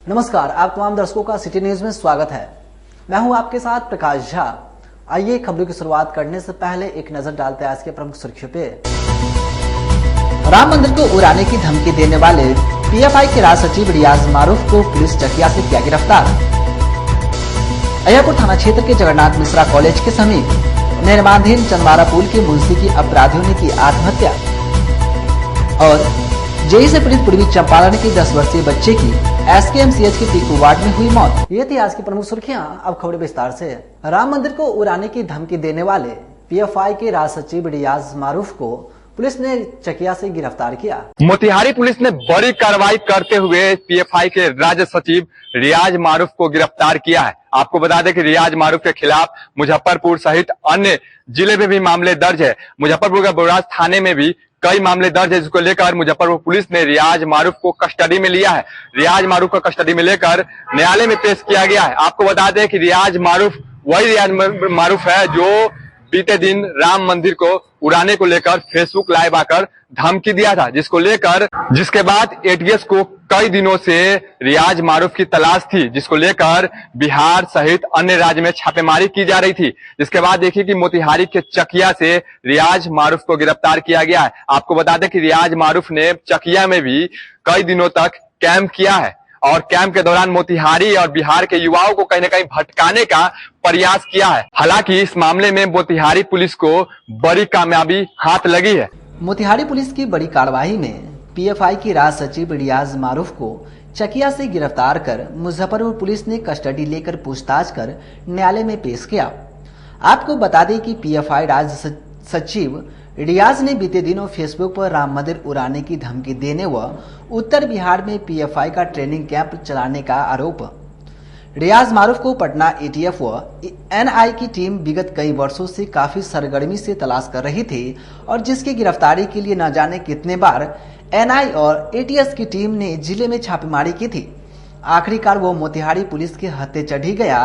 नमस्कार, आप तमाम दर्शकों का सिटी न्यूज में स्वागत है। मैं हूं आपके साथ प्रकाश झा। आइए खबरों की शुरुआत करने से पहले एक नजर डालते हैं आज के प्रमुख सुर्खियों पे। राम मंदिर को उड़ाने की धमकी देने वाले पीएफआई के राज सचिव रियाज मारूफ को पुलिस चकिया से किया गिरफ्तार। अय्यापुर थाना क्षेत्र के जगन्नाथ मिश्रा कॉलेज के समीप निर्माणाधीन चंदवारा पुल के मुंशी की अपराधियों ने की आत्महत्या। और जेई से पीड़ित पूर्वी चंपारण के 10 वर्षीय बच्चे की एसकेएमसीएच के पीकू वार्ड में हुई मौत। ये थी आज की प्रमुख सुर्खियां। अब खबरें विस्तार से। राम मंदिर को उड़ाने की धमकी देने वाले पीएफआई के राज सचिव रियाज मारूफ को पुलिस ने चकिया से गिरफ्तार किया। मोतिहारी पुलिस ने बड़ी कार्रवाई करते हुए पीएफआई के राज्य सचिव रियाज मारूफ को गिरफ्तार किया है। आपको बता दें कि रियाज मारूफ के खिलाफ मुजफ्फरपुर सहित अन्य जिले में भी मामले दर्ज है। मुजफ्फरपुर के बरुराज थाने में भी कई मामले दर्ज है, जिसको लेकर मुजफ्फरपुर पुलिस ने रियाज मारूफ को कस्टडी में लिया है। रियाज मारूफ को कस्टडी में लेकर न्यायालय में पेश किया गया है। आपको बता दें कि रियाज मारूफ वही रियाज मारूफ है जो बीते दिन राम मंदिर को उड़ाने को लेकर फेसबुक लाइव आकर धमकी दिया था, जिसके बाद एटीएस को कई दिनों से रियाज मारूफ की तलाश थी, जिसको लेकर बिहार सहित अन्य राज्य में छापेमारी की जा रही थी। जिसके बाद देखिए कि मोतिहारी के चकिया से रियाज मारूफ को गिरफ्तार किया गया है। आपको बता दें कि रियाज मारूफ ने चकिया में भी कई दिनों तक कैंप किया है और कैंप के दौरान मोतिहारी और बिहार के युवाओं को कहीं न कहीं भटकाने का प्रयास किया है। हालांकि इस मामले में मोतिहारी पुलिस को बड़ी कामयाबी हाथ लगी है। मोतिहारी पुलिस की बड़ी कार्रवाई में पीएफआई की राज सचिव रियाज मारूफ को चकिया से गिरफ्तार कर मुजफ्फरपुर पुलिस ने कस्टडी लेकर पूछताछ कर न्यायालय में पेश किया। आपको बता दें कि पीएफआई राज सचिव रियाज ने बीते दिनों फेसबुक पर राम मंदिर उड़ाने की धमकी देने व उत्तर बिहार में पीएफआई का ट्रेनिंग कैंप चलाने का आरोप। रियाज मारूफ को पटना एटीएफ व एनआई की टीम विगत कई वर्षों से काफी सरगर्मी से तलाश कर रही थी और जिसकी गिरफ्तारी के लिए न जाने कितने बार एनआई और एटीएस की टीम ने जिले में छापेमारी की थी। आखिरकार वो मोतिहारी पुलिस के हत्थे चढ़ी गया।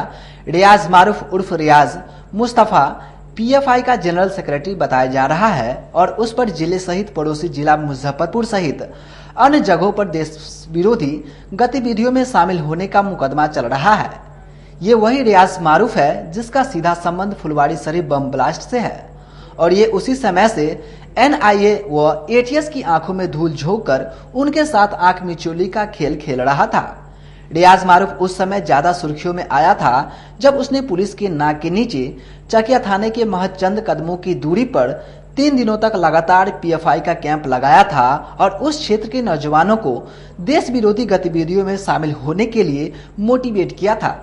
रियाज मारूफ उर्फ रियाज मुस्तफा पीएफआई का जनरल सेक्रेटरी बताया जा रहा है और उस पर जिले सहित पड़ोसी जिला मुजफ्फरपुर सहित अन्य जगहों पर देश विरोधी गतिविधियों में शामिल होने का मुकदमा चल रहा है। ये वही रियाज मारूफ है जिसका सीधा संबंध फुलवाड़ी शरीफ बम ब्लास्ट से है और ये उसी समय से एनआईए व एटीएस की आंखों में धूल झोंक कर उनके साथ आंख मिचौली का खेल खेल रहा था। रियाज मारूफ उस समय ज्यादा सुर्खियों में आया था जब उसने पुलिस के नाक के नीचे चकिया थाने के महज चंद कदमों की दूरी पर 3 दिनों तक लगातार पीएफआई का कैंप लगाया था और उस क्षेत्र के नौजवानों को देश विरोधी गतिविधियों में शामिल होने के लिए मोटिवेट किया था।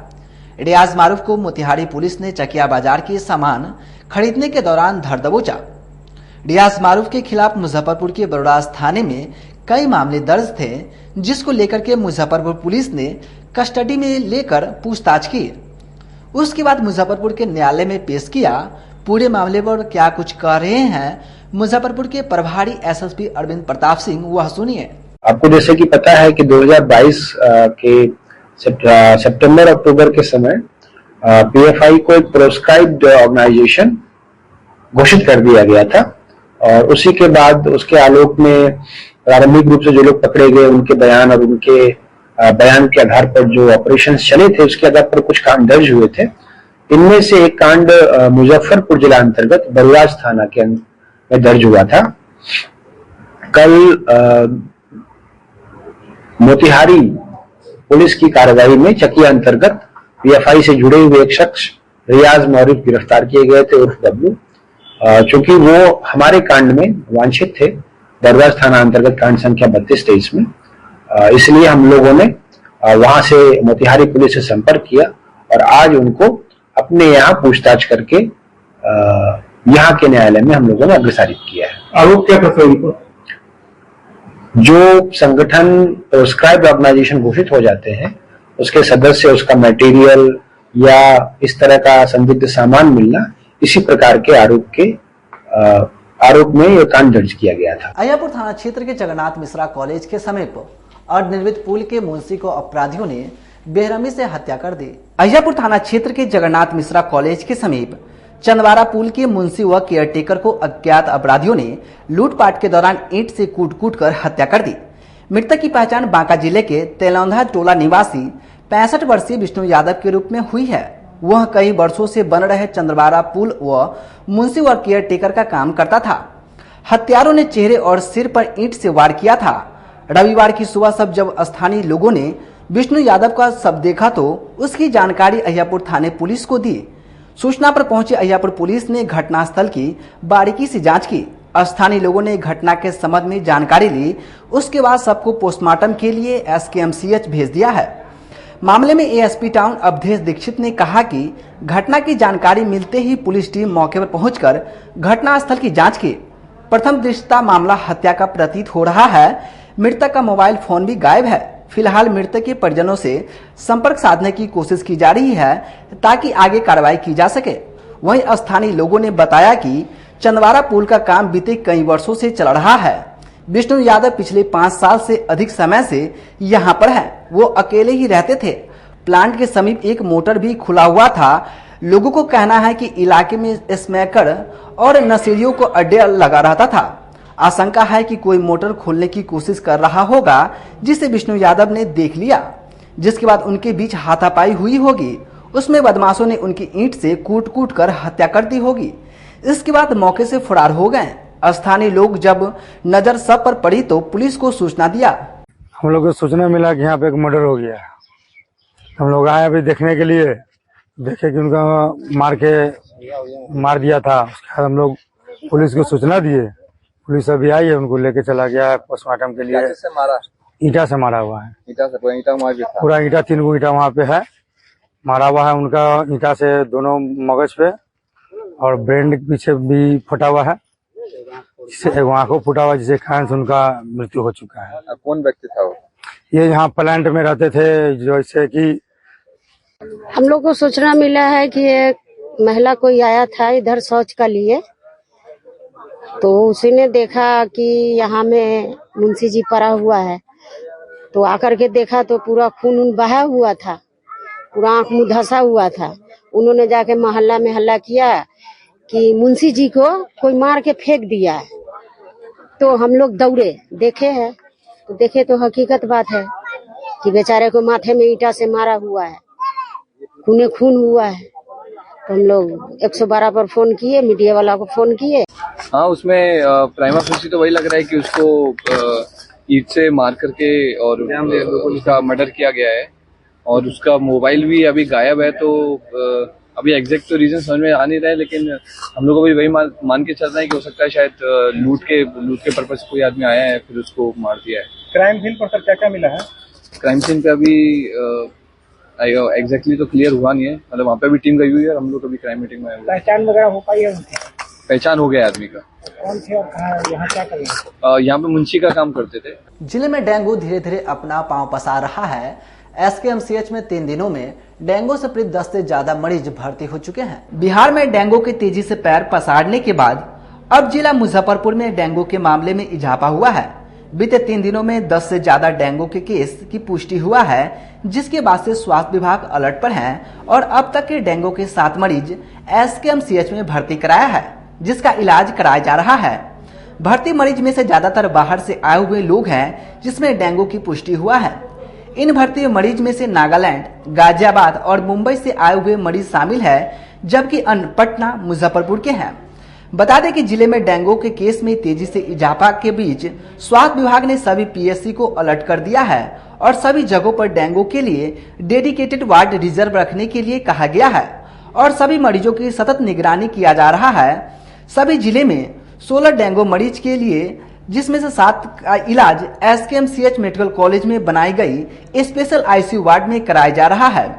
रियाज मारूफ को मोतिहारी पुलिस ने चकिया बाजार के सामान खरीदने के दौरान धर दबोचा। रियाज मारूफ के खिलाफ मुजफ्फरपुर के बरुराज थाने में कई मामले दर्ज थे, जिसको लेकर के मुजफ्फरपुर पुलिस ने कस्टडी में लेकर पूछताछ की। उसके बाद मुजफ्फरपुर के न्यायालय में पेश किया। पूरे मामले पर क्या कुछ कह रहे हैं मुजफ्फरपुर के प्रभारी एसएसपी अरविंद प्रताप सिंह, वह सुनिए। आपको जैसे कि पता है कि 2022 के सितंबर अक्टूबर के समय पीएफआई को एक प्रोस्क्राइब्ड ऑर्गेनाइजेशन घोषित कर दिया गया था और उसी के बाद उसके आलोक में प्रारंभिक रूप से जो लोग पकड़े गए उनके बयान और उनके बयान के आधार पर जो ऑपरेशंस चले थे उसके आधार पर कुछ कांड दर्ज हुए थे। इनमें से एक कांड मुजफ्फरपुर जिला अंतर्गत बरुराज थाना के में दर्ज हुआ था। कल मोतिहारी पुलिस की कार्रवाई में चकिया अंतर्गत पीएफआई से जुड़े हुए एक शख्स रियाज मारूफ गिरफ्तार किए गए थे उर्फ बबलू। चूंकि वो हमारे कांड में वांछित थे, बरुराज थाना अंतर्गत कांड संख्या 32-23 में, इसलिए हम लोगों ने वहां से मोतिहारी पुलिस से संपर्क किया और आज उनको अपने यहाँ पूछताछ करके यहाँ के न्यायालय में हम लोगों ने अग्रसारित किया है। आरोप क्या था उनको? जो संगठन प्रोस्क्राइब्ड ऑर्गेनाइजेशन घोषित हो जाते हैं उसके सदस्य, उसका मटेरियल या इस तरह का संदिग्ध सामान मिलना, इसी प्रकार के आरोप में यह कांड दर्ज किया गया था। अय्यापुर थाना क्षेत्र के जगन्नाथ मिश्रा कॉलेज के समीप अर्धनिर्मित पुल के मुंशी को अपराधियों ने बेरहमी से हत्या कर दी। अय्यापुर थाना क्षेत्र के जगन्नाथ मिश्रा कॉलेज के समीप चंदवारा पुल के मुंशी व केयरटेकर को अज्ञात अपराधियों ने लूटपाट के दौरान ईंट से कूट कूट कर हत्या कर दी। मृतक की पहचान बांका जिले के तेलौंधा टोला निवासी 65 वर्षीय विष्णु यादव के रूप में हुई है। वह कई वर्षों से बन रहे चंद्रवारा पुल व मुंशी और केयर टेकर का काम करता था। हत्यारों ने चेहरे और सिर पर ईंट से वार किया था। रविवार की सुबह सब जब स्थानीय लोगों ने विष्णु यादव का शव देखा तो उसकी जानकारी अहियापुर थाने पुलिस को दी। सूचना पर पहुंची अहियापुर पुलिस ने घटनास्थल की बारीकी से जांच की। स्थानीय लोगों ने घटना के संबंध में जानकारी ली। उसके बाद सबको पोस्टमार्टम के लिए एसकेएमसीएच भेज दिया है। मामले में एएसपी टाउन अवधेश दीक्षित ने कहा कि घटना की जानकारी मिलते ही पुलिस टीम मौके पर पहुंचकर घटनास्थल की जांच की। प्रथम दृष्टया मामला हत्या का प्रतीत हो रहा है। मृतक का मोबाइल फोन भी गायब है। फिलहाल मृतक के परिजनों से संपर्क साधने की कोशिश की जा रही है ताकि आगे कार्रवाई की जा सके। वहीं स्थानीय लोगों ने बताया कि चंदवारा पुल का काम बीते कई वर्षों से चल रहा है। विष्णु यादव पिछले 5 साल से अधिक समय से यहाँ पर है। वो अकेले ही रहते थे। प्लांट के समीप एक मोटर भी खुला हुआ था। लोगों को कहना है कि इलाके में स्मैकर और नशेड़ियों को अड्डे लगा रहता था। आशंका है कि कोई मोटर खोलने की कोशिश कर रहा होगा जिसे विष्णु यादव ने देख लिया, जिसके बाद उनके बीच हाथापाई हुई होगी। उसमें बदमाशों ने उनकी ईंट से कूट कर हत्या कर दी होगी। इसके बाद मौके से फरार हो गए। स्थानीय लोग जब नजर सब पर पड़ी तो पुलिस को सूचना दिया। हम लोग को सूचना मिला कि यहाँ पे एक मर्डर हो गया। हम लोग आए अभी देखने के लिए, देखे कि उनका मार दिया था। उसके बाद हम लोग पुलिस को सूचना दिए। पुलिस अभी आई है, उनको लेके चला गया है पोस्टमार्टम के लिए। से मारा? ईंटा से मारा हुआ है। ईंटा से? पूरा ईंटा 3 गो ईंटा वहाँ पे है, मारा हुआ है। उनका ईंटा से दोनों मगज पे और ब्रेन के पीछे भी फटा हुआ है, जिससे आंखों फूटा हुआ, जिसके कारण से उनका मृत्यु हो चुका है। कौन व्यक्ति था वो? ये यहाँ प्लांट में रहते थे। जैसे कि हम लोग को सूचना मिला है कि एक महिला कोई आया था इधर शौच का लिए, तो उसी ने देखा कि यहाँ में मुंशी जी पड़ा हुआ है। तो आकर के देखा तो पूरा खून बहा हुआ था, पूरा आंख मुंह धंसा हुआ था। उन्होंने जाके मोहल्ला में हल्ला किया कि मुंशी जी को कोई मार के फेंक दिया है। तो हम लोग दौड़े, देखे हैं तो देखे तो हकीकत बात है कि बेचारे को माथे में ईंटा से मारा हुआ है, खूने खून हुआ है। तो हम लोग 112 पर फोन किए, मीडिया वाला को फोन किए। हाँ, उसमें प्राइमा फेसी तो वही लग रहा है कि उसको ईंट से मार करके और उसका मर्डर किया गया है और उसका मोबाइल भी अभी गायब है। तो अभी एग्जैक्ट तो रीजन समझ में आ नहीं रहा है, लेकिन हम लोग अभी वही मान के चल रहे हैं कि हो सकता है शायद लूट के पर्पज से कोई आदमी आया है फिर उसको मार दिया है। क्राइम सीन पर सर क्या क्या मिला है? क्राइम सीन पे अभी एग्जैक्टली तो क्लियर हुआ नहीं है, मतलब वहाँ पे भी टीम गई हुई है और हम लोग अभी क्राइम मीटिंग में आए हुए। पहचान वगैरह हो पाई है उनकी? पहचान हो गया आदमी का। कौन थे और कहाँ, यहाँ क्या कर रहे हैं? यहाँ पे मुंशी का काम करते थे। जिले में डेंगू धीरे धीरे अपना पांव पसार रहा है। एसकेएमसीएच में 3 दिनों में डेंगू से पीड़ित 10 से ज्यादा मरीज भर्ती हो चुके हैं। बिहार में डेंगू के तेजी से पैर पसारने के बाद अब जिला मुजफ्फरपुर में डेंगू के मामले में इजाफा हुआ है। बीते 3 दिनों में 10 से ज्यादा डेंगू के केस की पुष्टि हुआ है, जिसके बाद से स्वास्थ्य विभाग अलर्ट पर है और अब तक के डेंगू के 7 मरीज एसकेएमसीएच में भर्ती कराया है, जिसका इलाज कराया जा रहा है। भर्ती मरीज में से ज्यादातर बाहर से आए हुए लोग हैं, जिसमें डेंगू की पुष्टि हुआ है। इन भर्ती मरीज में से नागालैंड, गाजियाबाद और मुंबई से आए हुए मरीज शामिल है, जबकि अन्य पटना, मुजफ्फरपुर के हैं। बता दें कि जिले में डेंगू के केस में तेजी से इजाफा के बीच स्वास्थ्य विभाग ने सभी पीएससी को अलर्ट कर दिया है और सभी जगहों पर डेंगू के लिए डेडिकेटेड वार्ड रिजर्व रखने के लिए कहा गया है और सभी मरीजों की सतत निगरानी किया जा रहा है। सभी जिले में 16 डेंगू मरीज के लिए, जिसमें से 7 का इलाज एसकेएमसीएच मेडिकल कॉलेज में बनाई गई स्पेशल आईसीयू वार्ड में कराया जा रहा है।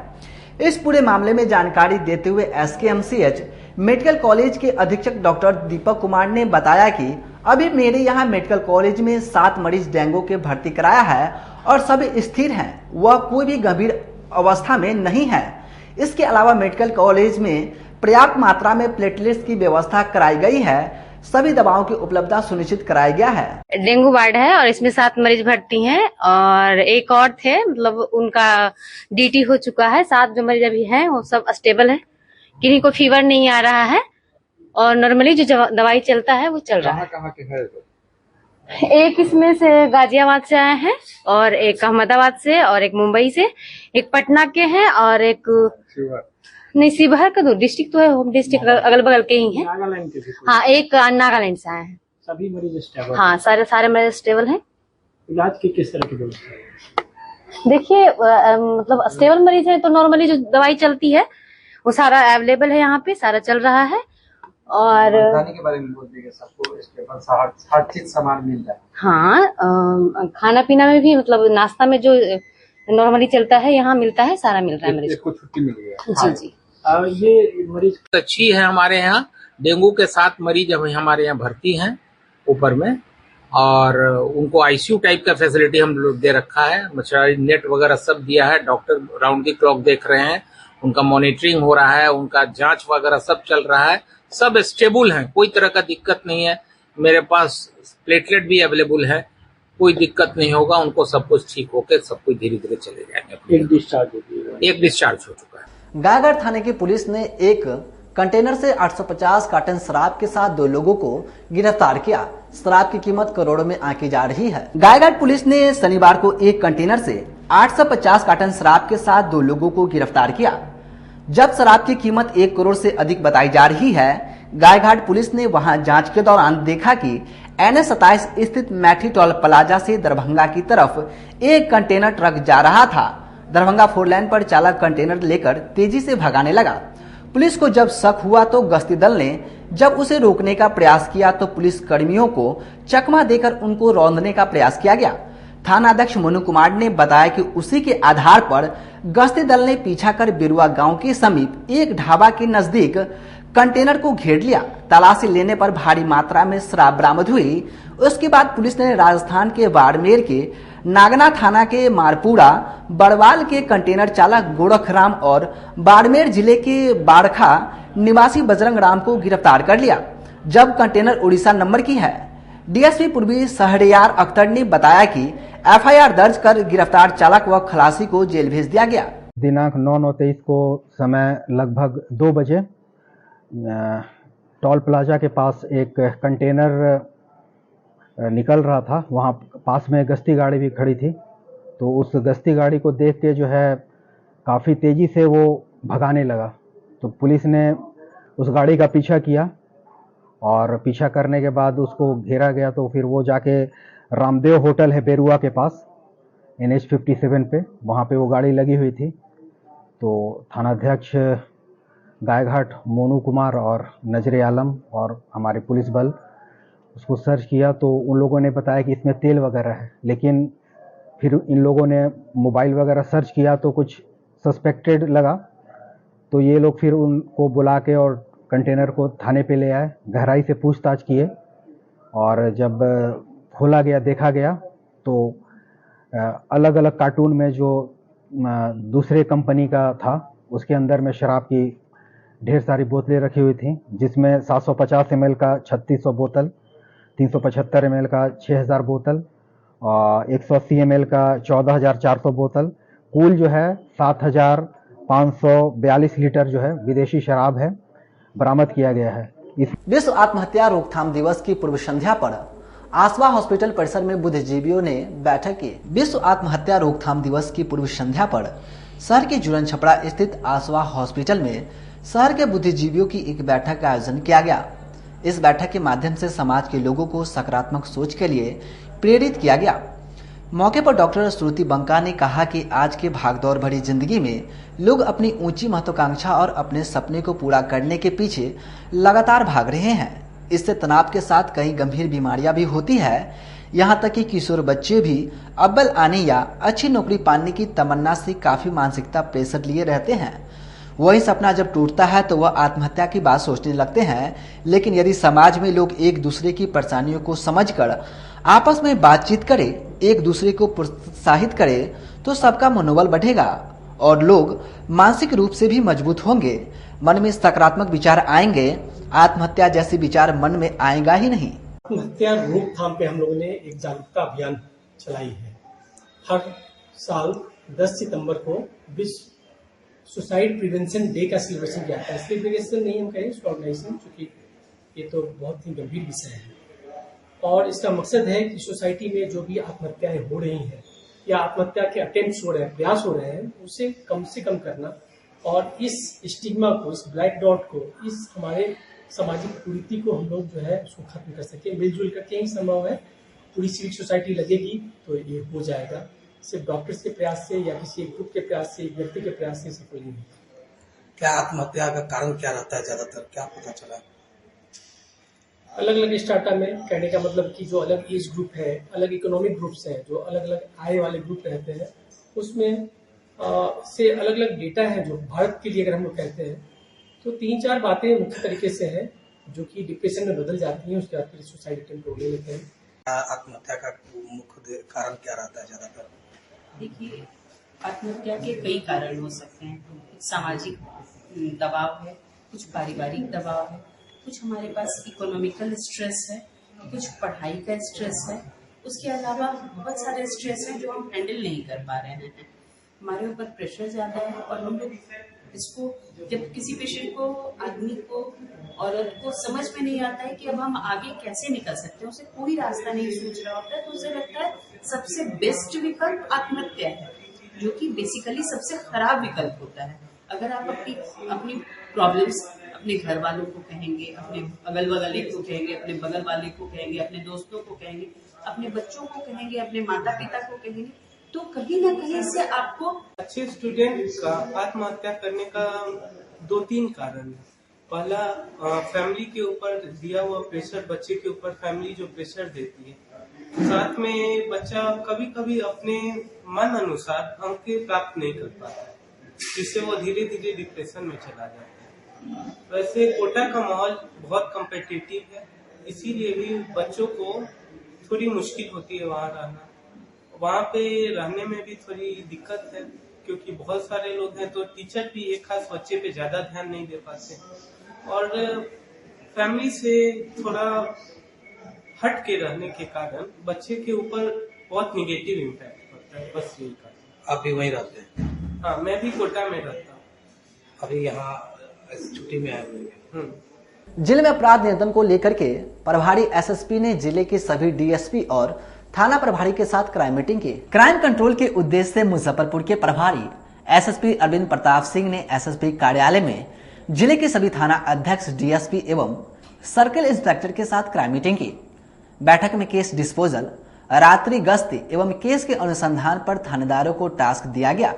इस पूरे मामले में जानकारी देते हुए एसकेएमसीएच मेडिकल कॉलेज के अधीक्षक डॉक्टर दीपक कुमार ने बताया कि अभी मेरे यहाँ मेडिकल कॉलेज में 7 मरीज डेंगू के भर्ती कराया है और सभी स्थिर हैं, वह कोई भी गंभीर अवस्था में नहीं है। इसके अलावा मेडिकल कॉलेज में पर्याप्त मात्रा में प्लेटलेट्स की व्यवस्था कराई गई है। सभी दवाओं की उपलब्धता सुनिश्चित कराया गया है। डेंगू वार्ड है और इसमें 7 मरीज भर्ती हैं और एक और थे, मतलब उनका डीटी हो चुका है। 7 जो मरीज अभी हैं वो सब स्टेबल है, किसी को फीवर नहीं आ रहा है और नॉर्मली जो दवाई चलता है वो चल रहा है। कहाँ के है? एक इसमें से गाजियाबाद से आए हैं और एक अहमदाबाद से और एक मुंबई से, एक पटना के हैं और एक नहीं शिवहर का तो डिस्ट्रिक्ट तो है, होम डिस्ट्रिक्ट अगल बगल के ही हैं। नागालैंड के भी कुछ? हाँ, एक नागालैंड से आए हैं। सभी मरीज स्टेबल? हाँ, सारे मरीज स्टेबल हैं। इलाज की किस तरह की व्यवस्था है? देखिए मतलब स्टेबल मरीज है तो नॉर्मली जो दवाई चलती है वो सारा अवेलेबल है, यहाँ पे सारा चल रहा है। और खाने के बारे में बोल देंगे, सबको स्टेबल हर चीज सामान मिल रहा है। हाँ, खाना पीना में भी मतलब नाश्ता में जो नॉर्मली चलता है यहाँ मिलता है, सारा मिल रहा है मरीज को। छुट्टी मिल गई है। जी। ये मरीज अच्छी है। हमारे यहाँ डेंगू के 7 मरीज अभी हमारे यहाँ भर्ती हैं ऊपर में, और उनको आईसीयू टाइप का फैसिलिटी हम लोग दे रखा है। मच्छरदानी नेट वगैरह सब दिया है। डॉक्टर राउंड दी क्लॉक देख रहे हैं, उनका मॉनिटरिंग हो रहा है, उनका जांच वगैरह सब चल रहा है। सब स्टेबल हैं, कोई तरह का दिक्कत नहीं है। मेरे पास प्लेटलेट भी अवेलेबल है, कोई दिक्कत नहीं होगा। उनको सब कुछ ठीक होकर सब कुछ धीरे धीरे चले जाएंगे। एक डिस्चार्ज हो चुका है। गायघाट थाने की पुलिस ने एक कंटेनर से 850 कार्टन शराब के साथ 2 लोगों को गिरफ्तार किया। शराब की कीमत करोड़ों में आंकी जा रही है। गायघाट पुलिस ने शनिवार को एक कंटेनर से 850 कार्टन शराब के साथ 2 लोगों को गिरफ्तार किया। जब शराब की कीमत 1 करोड़ से अधिक बताई जा रही है, गायघाट पुलिस ने वहां जांच के दौरान देखा कि NH27 स्थित मैठी टोल प्लाजा से दरभंगा की तरफ एक कंटेनर ट्रक जा रहा था। दरभंगा 4 लाइन पर चालक कंटेनर लेकर तेजी से भगाने लगा। पुलिस को जब शक हुआ तो गश्ती दल ने जब उसे रोकने का प्रयास किया तो पुलिस कर्मियों को चकमा देकर उनको रौंदने का प्रयास किया गया। थानाध्यक्ष मनु कुमार ने बताया कि उसी के आधार पर गश्ती दल ने पीछा कर बिरुआ गांव के समीप एक ढाबा के नजदीक कंटेनर को घेर लिया। तलाशी लेने पर भारी मात्रा में शराब बरामद हुई। उसके बाद पुलिस ने राजस्थान के बाड़मेर के नागना थाना के मारपुरा बड़वाल के कंटेनर चालक गोरखराम और बाड़मेर जिले के बाड़खा निवासी बजरंग राम को गिरफ्तार कर लिया। जब कंटेनर उड़ीसा नंबर की है। डीएसपी पूर्वी शहरयार अख्तर ने बताया कि एफआईआर दर्ज कर गिरफ्तार चालक व खलासी को जेल भेज दिया गया। दिनांक 9/9/23 को समय लगभग 2 बजे टोल प्लाजा के पास एक कंटेनर निकल रहा था। वहाँ पास में गश्ती गाड़ी भी खड़ी थी, तो उस गश्ती गाड़ी को देख के जो है काफ़ी तेज़ी से वो भगाने लगा। तो पुलिस ने उस गाड़ी का पीछा किया और पीछा करने के बाद उसको घेरा गया। तो फिर वो जाके रामदेव होटल है बेरुआ के पास NH57 पे, वहाँ पे वो गाड़ी लगी हुई थी। तो थानाध्यक्ष गायघाट मोनू कुमार और नजरे आलम और हमारे पुलिस बल उसको सर्च किया तो उन लोगों ने बताया कि इसमें तेल वगैरह है। लेकिन फिर इन लोगों ने मोबाइल वगैरह सर्च किया तो कुछ सस्पेक्टेड लगा, तो ये लोग फिर उनको बुला के और कंटेनर को थाने पे ले आए, गहराई से पूछताछ किए और जब खोला गया देखा गया तो अलग अलग कार्टून में जो दूसरे कंपनी का था उसके अंदर में शराब की ढेर सारी बोतलें रखी हुई थी, जिसमें 750 ml का 3600 बोतल, 375 ml का 6000 बोतल और 180 ml का 14400 बोतल, कुल जो है 7542 लीटर जो है विदेशी शराब है बरामद किया गया है। विश्व आत्महत्या रोकथाम दिवस की पूर्व संध्या पर आसवा हॉस्पिटल परिसर में बुद्धिजीवियों ने बैठक की। विश्व आत्महत्या रोकथाम दिवस की पूर्व संध्या पर शहर के जुरन छपरा स्थित आसवा हॉस्पिटल में शहर के बुद्धिजीवियों की एक बैठक का आयोजन किया गया। इस बैठक के माध्यम से समाज के लोगों को सकारात्मक सोच के लिए प्रेरित किया गया। मौके पर डॉक्टर श्रुति बंका ने कहा कि आज के भागदौड़ भरी जिंदगी में लोग अपनी ऊंची महत्वाकांक्षा और अपने सपने को पूरा करने के पीछे लगातार भाग रहे हैं। इससे तनाव के साथ कई गंभीर बीमारियां भी होती है। यहाँ तक कि किशोर बच्चे भी अव्वल आने या अच्छी नौकरी पाने की तमन्ना से काफी मानसिकता प्रेशर लिए रहते हैं। वही सपना जब टूटता है तो वह आत्महत्या की बात सोचने लगते हैं। लेकिन यदि समाज में लोग एक दूसरे की परेशानियों को समझकर आपस में बातचीत करे, एक दूसरे को प्रोत्साहित करे तो सबका मनोबल बढ़ेगा और लोग मानसिक रूप से भी मजबूत होंगे। मन में सकारात्मक विचार आएंगे, आत्महत्या जैसे विचार मन में आएगा ही नहीं। आत्महत्या रोकथाम पे हम लोगों ने एक जागरूकता अभियान चलाई है। हर साल 10 सितंबर को विश्व सुसाइड प्रिवेंशन डे का सेलिब्रेशन किया जाता है। सेलिब्रेशन नहीं हम कहें, उसको ऑर्गेनाइजेशन, चूंकि ये तो बहुत ही गंभीर विषय है। और इसका मकसद है कि सोसाइटी में जो भी आत्महत्याएं हो रही हैं या आत्महत्या के अटेम्प्ट्स हो रहे हैं, प्रयास हो रहे हैं, उसे कम से कम करना और इस स्टिग्मा को, इस ब्लैक डॉट को, इस हमारे सामाजिक कुरीति को हम लोग जो है उसको खत्म कर सके। मिलजुल करके ही संभव है। पूरी सिविक सोसाइटी लगेगी तो ये हो जाएगा। सिर्फ डॉक्टर्स के प्रयास से या किसी एक ग्रुप के प्रयास से, एक व्यक्ति के प्रयास से सफल नहीं होगा। क्या आत्महत्या का कारण क्या रहता है ज्यादातर, क्या पता चला? अलग अलग स्टार्टअप में, कहने का मतलब कि जो अलग एज ग्रुप है, अलग इकोनॉमिक ग्रुप्स हैं, जो अलग अलग आय वाले ग्रुप रहते हैं, उसमें से अलग अलग डेटा है। जो भारत के लिए अगर हम लोग कहते हैं तो 3-4 बातें मुख्य तरीके से हैं जो कि डिप्रेशन में बदल जाती हैं, उसके बाद फिर सुसाइड अटेम्प्ट हो लेते हैं। आत्महत्या का मुख्य कारण क्या रहता है ज्यादातर? देखिए, आत्महत्या के कई कारण हो सकते हैं। कुछ सामाजिक दबाव है, कुछ पारिवारिक दबाव है, कुछ हमारे पास इकोनॉमिकल स्ट्रेस है, कुछ पढ़ाई का स्ट्रेस है, उसके अलावा बहुत सारे स्ट्रेस हैं जो हम हैंडल नहीं कर पा रहे हैं। हमारे ऊपर प्रेशर ज्यादा है और हम लोग इसको, जब किसी पेशेंट को, आदमी को, औरत को समझ में नहीं आता है कि अब हम आगे कैसे निकल सकते हैं, उसे कोई रास्ता नहीं सूझ रहा होता है, तो उसे लगता है सबसे बेस्ट विकल्प आत्महत्या है, जो कि बेसिकली सबसे खराब विकल्प होता है। अगर आप अपनी प्रॉब्लम्स अपने घर वालों को कहेंगे, अपने अगल बगल को कहेंगे, अपने बगल वाले को कहेंगे, अपने दोस्तों को कहेंगे, अपने बच्चों को कहेंगे, अपने माता पिता को कहेंगे, तो कहीं ना कहीं से आपको। अच्छे स्टूडेंट का आत्महत्या करने का 2-3 कारण है। पहला, फैमिली के ऊपर दिया हुआ प्रेशर, बच्चे के ऊपर फैमिली जो प्रेशर देती है। साथ में बच्चा कभी कभी अपने मन अनुसार अंक प्राप्त नहीं कर पाता है, जिससे वो धीरे धीरे डिप्रेशन में चला जाता है। वैसे कोटा का माहौल बहुत कम्पिटिटिव है, इसीलिए भी बच्चों को थोड़ी मुश्किल होती है वहाँ रहना। वहाँ पे रहने में भी थोड़ी दिक्कत है, क्योंकि बहुत सारे लोग हैं, तो टीचर भी एक खास बच्चे पे ज्यादा ध्यान नहीं दे पाते और फैमिली से थोड़ा हट के रहने के कारण बच्चे के ऊपर बहुत निगेटिव इम्पैक्ट पड़ता है। बस यही कारण। आप भी वहीं रहते हैं? हाँ, मैं भी कोटा में रहता हूँ। अभी यहाँ छुट्टी में आए हुए हैं। जिले में अपराध नियंत्रण को लेकर के प्रभारी एसएसपी ने जिले के सभी डीएसपी और थाना प्रभारी के साथ क्राइम मीटिंग की। क्राइम कंट्रोल के उद्देश्य से मुजफ्फरपुर के प्रभारी एसएसपी अरविंद प्रताप सिंह ने एसएसपी कार्यालय में जिले के सभी थाना अध्यक्ष, डीएसपी एवं सर्किल इंस्पेक्टर के साथ क्राइम मीटिंग की। बैठक में केस डिस्पोजल, रात्रि गश्ती एवं केस के अनुसंधान पर थानेदारों को टास्क दिया गया।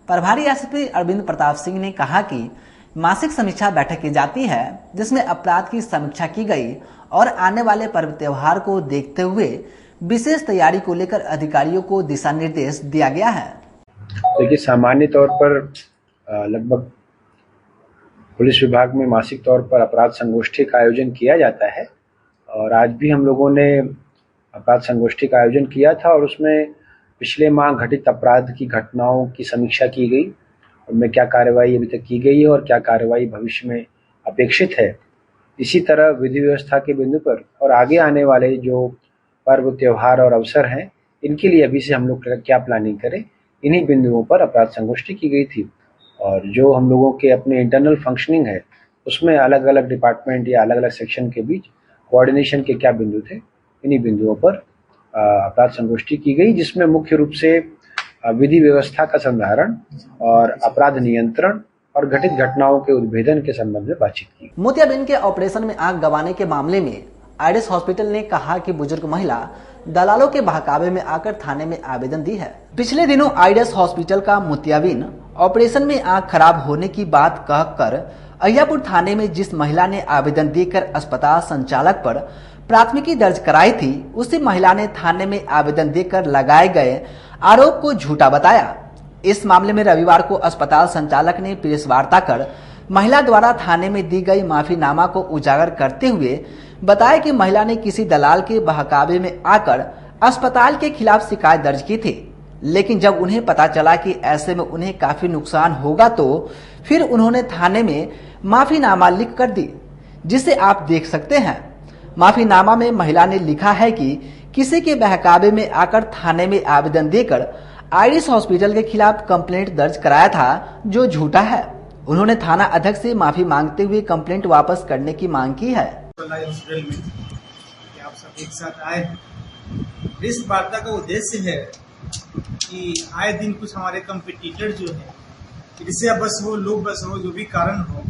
प्रभारी एसएसपी अरविंद प्रताप सिंह ने कहा कि मासिक समीक्षा बैठक की जाती है, जिसमें अपराध की समीक्षा की गई और आने वाले पर्व त्योहार को देखते हुए विशेष तैयारी को लेकर अधिकारियों को दिशा निर्देश दिया गया है। देखिए, सामान्य तौर पर लगभग पुलिस विभाग में मासिक तौर पर अपराध संगोष्ठी का आयोजन किया जाता है और आज भी हम लोगों ने अपराध संगोष्ठी का आयोजन किया था और उसमें पिछले माह घटित अपराध की घटनाओं की समीक्षा की गई, उनमें क्या कार्रवाई अभी तक की गई है और क्या कार्रवाई भविष्य में अपेक्षित है। इसी तरह विधि व्यवस्था के बिंदु पर और आगे आने वाले जो पर्व त्योहार और अवसर हैं, इनके लिए अभी से हम लोग क्या प्लानिंग करें, इन्हीं बिंदुओं पर अपराध संगोष्ठी की गई थी। और जो हम लोगों के अपने इंटरनल फंक्शनिंग है, उसमें अलग अलग डिपार्टमेंट या अलग अलग सेक्शन के बीच कोऑर्डिनेशन के क्या बिंदु थे, इन्हीं बिंदुओं पर अपराध संगोष्ठी की गई, जिसमें मुख्य रूप से विधि व्यवस्था का संधारण और अपराध नियंत्रण और घटित घटनाओं के उद्भेदन के संबंध में बातचीत की। मोतियाबिंद के ऑपरेशन में आंख गंवाने के मामले में आईडिस हॉस्पिटल ने कहा कि बुजुर्ग महिला दलालों के बहकावे में आकर थाने में आवेदन दी है। पिछले दिनों आईडिस हॉस्पिटल का मोतियाबिंद ऑपरेशन में आंख खराब होने की बात कहकर अहियापुर थाने में जिस महिला ने आवेदन देकर अस्पताल संचालक पर प्राथमिकी दर्ज कराई थी, उसी महिला ने थाने में आवेदन देकर लगाए गए आरोप को झूठा बताया। इस मामले में रविवार को अस्पताल संचालक ने प्रेस वार्ता कर महिला द्वारा थाने में दी गई माफीनामा को उजागर करते हुए बताया कि महिला ने किसी दलाल के बहकावे में आकर अस्पताल के खिलाफ शिकायत दर्ज की थी, लेकिन जब उन्हें पता चला कि ऐसे में उन्हें काफी नुकसान होगा तो फिर उन्होंने थाने में माफीनामा लिख कर दी, जिसे आप देख सकते हैं। माफीनामा में महिला ने लिखा है कि किसी के बहकावे में आकर थाने में आवेदन देकर आईडिस हॉस्पिटल के खिलाफ कंप्लेंट दर्ज कराया था, जो झूठा है। उन्होंने थाना अध्यक्ष से माफी मांगते हुए कंप्लेंट वापस करने की मांग की है। इंसिडेंट में आप सब एक साथ आए हैं। इस वार्ता का उद्देश्य है कि आए दिन कुछ हमारे कंपटीटर जो है, ईर्ष्या बस हो, लोग बस हो, जो भी कारण हो,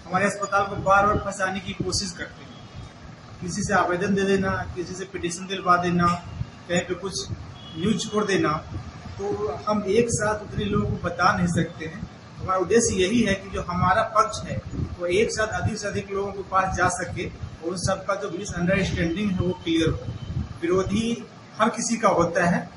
हमारे अस्पताल को बार बार फंसाने की कोशिश करते हैं। किसी से आवेदन दे देना, किसी से पिटीशन दिलवा देना, कहीं पे कुछ न्यूज छोड़ देना, तो हम एक साथ उतने लोगों को बता नहीं सकते हैं। हमारा उद्देश्य यही है कि जो हमारा पक्ष है वो एक साथ अधिक से अधिक लोगों के पास जा सके और उन सबका जो मिसअंडरस्टैंडिंग है वो क्लियर हो। विरोधी हर किसी का होता है,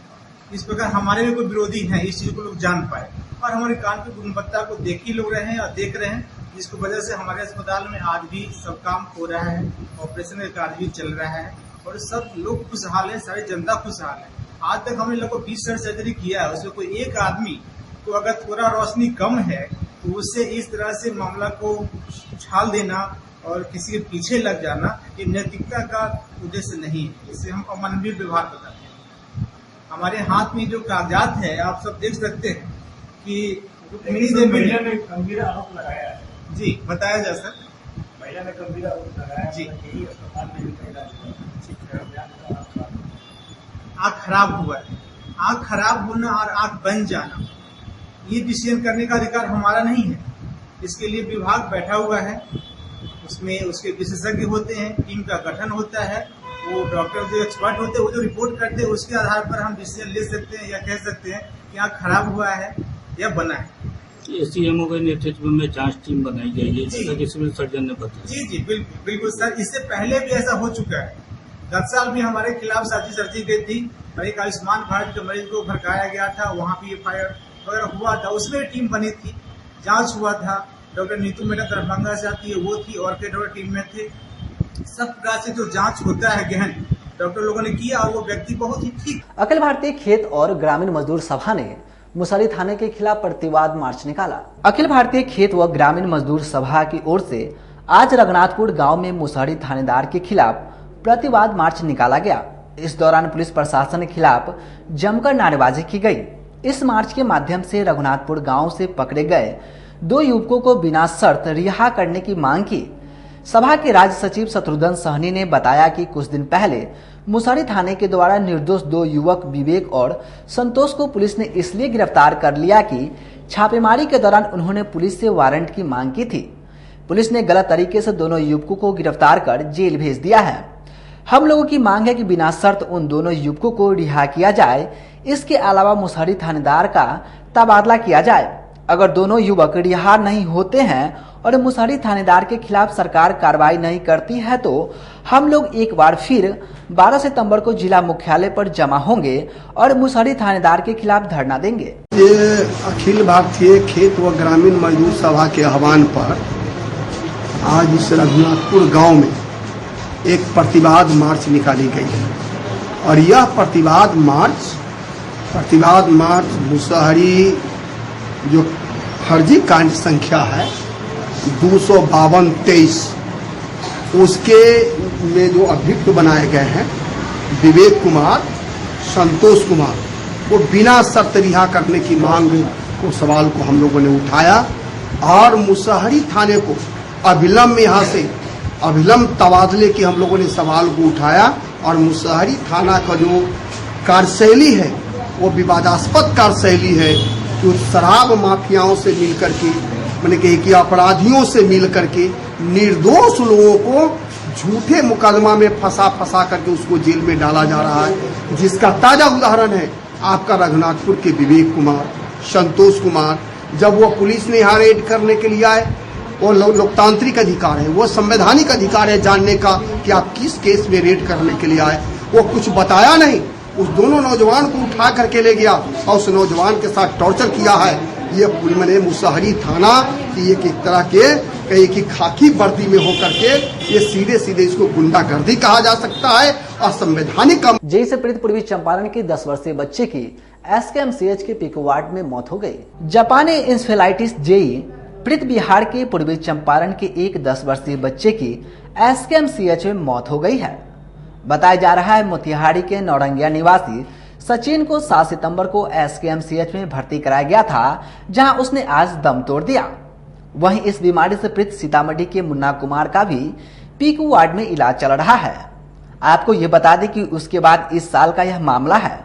इस प्रकार हमारे भी कोई विरोधी हैं, इस चीज को लोग जान पाए और हमारे काम की गुणवत्ता को देख ही लोग रहे हैं और देख रहे हैं, जिसकी वजह से हमारे अस्पताल में आज भी सब काम हो रहा है, ऑपरेशन का कार्य भी चल रहा है और सब लोग खुशहाल है, सारी जनता खुशहाल है। आज तक हमने लगभग 20 सर्जरी किया है, उसमें कोई एक आदमी को अगर थोड़ा रोशनी कम है तो उससे इस तरह से मामला को उछाल देना और किसी के पीछे लग जाना, ये नैतिकता का उद्देश्य नहीं है। इसे हम अमानवीय व्यवहार बताते हैं। हमारे हाथ में जो कागजात है आप सब देख सकते हैं कि महिला ने गंभीर आरोप लगाया है। जी बताया जा सर। महिला ने गंभीर आरोप लगाया जी। यही अस्पताल में आँख खराब हुआ है, आँख खराब होना और आँख बन जाना ये डिसीजन करने का अधिकार हमारा नहीं है। इसके लिए विभाग बैठा हुआ है, उसमें उसके विशेषज्ञ होते हैं, टीम का गठन होता है, वो डॉक्टर जो एक्सपर्ट होते हैं वो जो रिपोर्ट करते हैं उसके आधार पर हम डिसीजन ले सकते हैं या कह सकते हैं कि आँख खराब हुआ है या बना है। एसडीएमओ के नेतृत्व में जांच टीम बनाई गई है, जैसा कि सिविल सर्जन ने बताया। जी जी बिल्कुल बिल्कुल सर, इससे पहले भी ऐसा हो चुका है। 10 साल भी हमारे खिलाफ साजिश रची गई थी और एक आयुष्मान भारत के मरीज को भड़काया गया था, वहाँ भी FIR वगैरह हुआ था, उसमें टीम बनी थी, जांच हुआ था। डॉक्टर नीतू मैडम दरभंगा से आती है वो थी और के डॉक्टर टीम में थे। सब प्रकार से जो जांच होता है गहन डॉक्टर लोगों ने किया और वो व्यक्ति बहुत ही ठीक। अखिल भारतीय खेत और ग्रामीण मजदूर सभा ने मुसहरी थाने के खिलाफ प्रतिवाद मार्च निकाला। अखिल भारतीय खेत व ग्रामीण मजदूर सभा की ओर से आज रघुनाथपुर गांव में मुसहरी थानेदार के खिलाफ प्रतिवाद मार्च निकाला गया। इस दौरान पुलिस प्रशासन के खिलाफ जमकर नारेबाजी की गई। इस मार्च के माध्यम से रघुनाथपुर गांव से पकड़े गए 2 युवकों को बिना शर्त रिहा करने की मांग की। सभा के राज्य सचिव शत्रुघ्न सहनी ने बताया कि कुछ दिन पहले मुसहरी थाने के द्वारा निर्दोष 2 युवक विवेक और संतोष को पुलिस ने इसलिए गिरफ्तार कर लिया कि छापेमारी के दौरान उन्होंने पुलिस से वारंट की मांग की थी। पुलिस ने गलत तरीके से दोनों युवकों को गिरफ्तार कर जेल भेज दिया है। हम लोगों की मांग है कि बिना शर्त उन दोनों युवकों को रिहा किया जाए। इसके अलावा मुसहरी थानेदार का तबादला किया जाए। अगर दोनों युवक रिहा नहीं होते हैं और मुसहरी थानेदार के खिलाफ सरकार कार्रवाई नहीं करती है तो हम लोग एक बार फिर 12 सितंबर को जिला मुख्यालय पर जमा होंगे और मुसहरी थानेदार के खिलाफ धरना देंगे। ये अखिल भारतीय खेत व ग्रामीण मजदूर सभा के आह्वान पर आज इस रघुनाथपुर गांव में एक प्रतिवाद मार्च निकाली गई है और यह प्रतिवाद मार्च मुसहरी जो फर्जी कांड संख्या है 252-23 उसके में जो अभियुक्त बनाए गए हैं विवेक कुमार, संतोष कुमार को बिना शर्त रिहा करने की मांग को सवाल को हम लोगों ने उठाया और मुसहरी थाने को अविलंब यहाँ से अविलंब तबादले की हम लोगों ने सवाल को उठाया और मुसहरी थाना का जो कार्यशैली है वो विवादास्पद कार्यशैली है कि शराब माफियाओं से मिलकर के मैंने कही कि अपराधियों से मिलकर के निर्दोष लोगों को झूठे मुकदमा में फंसा करके उसको जेल में डाला जा रहा है, जिसका ताजा उदाहरण है आपका रघुनाथपुर के विवेक कुमार, संतोष कुमार। जब वो पुलिस ने यहाँ रेड करने के लिए आए, वो लोकतांत्रिक अधिकार है, वो संवैधानिक अधिकार है जानने का कि आप किस केस में रेड करने के लिए आए। वो कुछ बताया नहीं, उस दोनों नौजवान को उठा करके ले गया और उस नौजवान के साथ टॉर्चर किया है। ये मैंने मुसहरी थाना की एक तरह के कहीं की खाकी वर्दी में होकर के ये सीधे इसको गुंडागर्दी कहा जा सकता है और संवैधानिक। जेई से पीड़ित पूर्वी चंपारण के 10 वर्षीय बच्चे की SKMCH के पीकू वार्ड में मौत हो गई। जापानी इंसेफेलाइटिस जेई पीड़ित बिहार के पूर्वी चंपारण के एक 10 वर्षीय बच्चे की SKMCH में मौत हो गई है। बताया जा रहा है मोतिहारी के नौरंगिया निवासी सचिन को 7 सितंबर को SKMCH में भर्ती कराया गया था, जहां उसने आज दम तोड़ दिया। वहीं इस बीमारी से पीड़ित सीतामढ़ी के मुन्ना कुमार का भी पीकू वार्ड में इलाज चल रहा है। आपको ये बता दें कि उसके बाद इस साल का यह मामला है।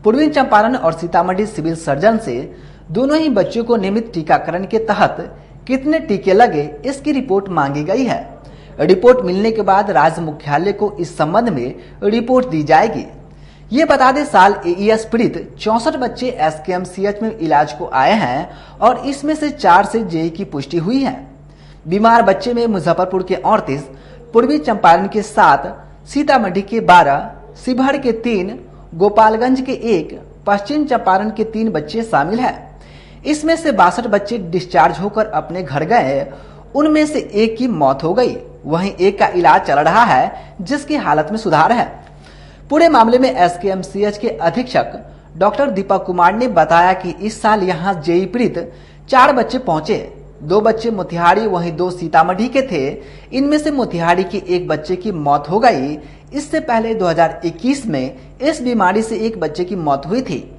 पूर्वी चंपारण और सीतामढ़ी सिविल सर्जन से दोनों ही बच्चों को नियमित टीकाकरण के तहत कितने टीके लगे इसकी रिपोर्ट मांगी गई है। रिपोर्ट मिलने के बाद राज्य मुख्यालय को इस संबंध में रिपोर्ट दी जाएगी। ये बता दें, साल एईएस पीड़ित 64 बच्चे एसकेएमसीएच में इलाज को आए हैं और इसमें से 4 से जेई की पुष्टि हुई है। बीमार बच्चे में मुजफ्फरपुर के 38, पूर्वी चंपारण के 7, सीतामढ़ी के 12, शिवहर के 3, गोपालगंज के 1, पश्चिम चंपारण के 3 बच्चे शामिल हैं। इसमें से 62 बच्चे डिस्चार्ज होकर अपने घर गए, उनमें से 1 की मौत हो गई, वहीं 1 का इलाज चल रहा है जिसकी हालत में सुधार है। पूरे मामले में एसकेएमसीएच के अधीक्षक डॉक्टर दीपक कुमार ने बताया कि इस साल यहां जेई पीड़ित 4 बच्चे पहुंचे। 2 बच्चे मोतिहारी वहीं 2 सीतामढ़ी के थे। इनमें से मोतिहारी के 1 बच्चे की मौत हो गई। इससे पहले 2021 में इस बीमारी से 1 बच्चे की मौत हुई थी।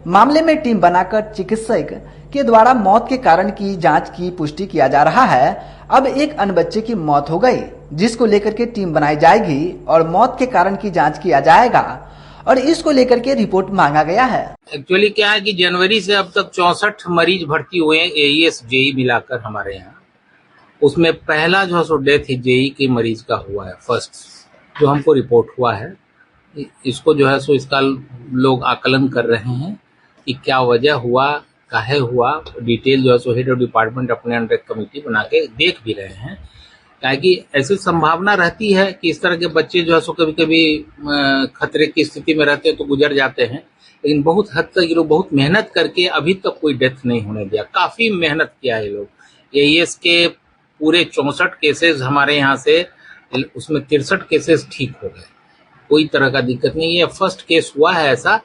मामले में टीम बनाकर चिकित्सक के द्वारा मौत के कारण की जांच की पुष्टि किया जा रहा है। अब 1 अन्य बच्चे की मौत हो गई, जिसको लेकर के टीम बनाई जाएगी और मौत के कारण की जांच किया जाएगा और इसको लेकर के रिपोर्ट मांगा गया है। एक्चुअली क्या है कि जनवरी से अब तक 64 मरीज भर्ती हुए हैं एईएस जेई मिलाकर हमारे यहाँ। उसमें पहला जो सो डेथ जेई के मरीज का हुआ है, फर्स्ट जो हमको रिपोर्ट हुआ है। इसको जो है सो इसका लोग आकलन कर रहे हैं कि क्या वजह हुआ, काहे हुआ। डिटेल जो है सो हेड ऑफ डिपार्टमेंट अपने अंडर कमेटी बना के देख भी रहे हैं, ताकि ऐसी संभावना रहती है कि इस तरह के बच्चे जो है सो कभी कभी खतरे की स्थिति में रहते हैं तो गुजर जाते हैं। लेकिन बहुत हद तक ये लोग बहुत मेहनत करके अभी तक कोई डेथ नहीं होने दिया। काफी मेहनत किया है लोग। एईएस के पूरे 64 केसेस हमारे यहाँ से, उसमें 63 केसेस ठीक हो गए, कोई तरह का दिक्कत नहीं है। फर्स्ट केस हुआ है ऐसा,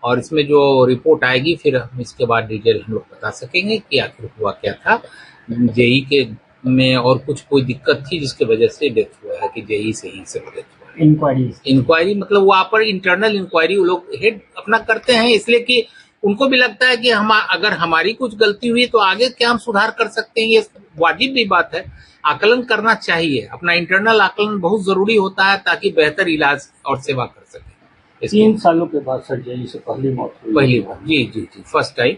और इसमें जो रिपोर्ट आएगी फिर हम इसके बाद डिटेल हम लोग बता सकेंगे कि आखिर हुआ क्या था। जेई के में और कुछ कोई दिक्कत थी जिसकी वजह से डेथ हुआ है कि जेई से ही से डेथ हुआ है। इंक्वायरी मतलब वहाँ पर इंटरनल इंक्वायरी वो लोग हेड अपना करते हैं, इसलिए कि उनको भी लगता है कि हम अगर हमारी कुछ गलती हुई तो आगे क्या हम सुधार कर सकते हैं। ये वाजिब भी बात है, आकलन करना चाहिए। अपना इंटरनल आकलन बहुत जरूरी होता है ताकि बेहतर इलाज और सेवा कर सके। 3 सालों के बाद सर्जरी से पहली मौत हुई, पहली बार। जी, फर्स्ट टाइम।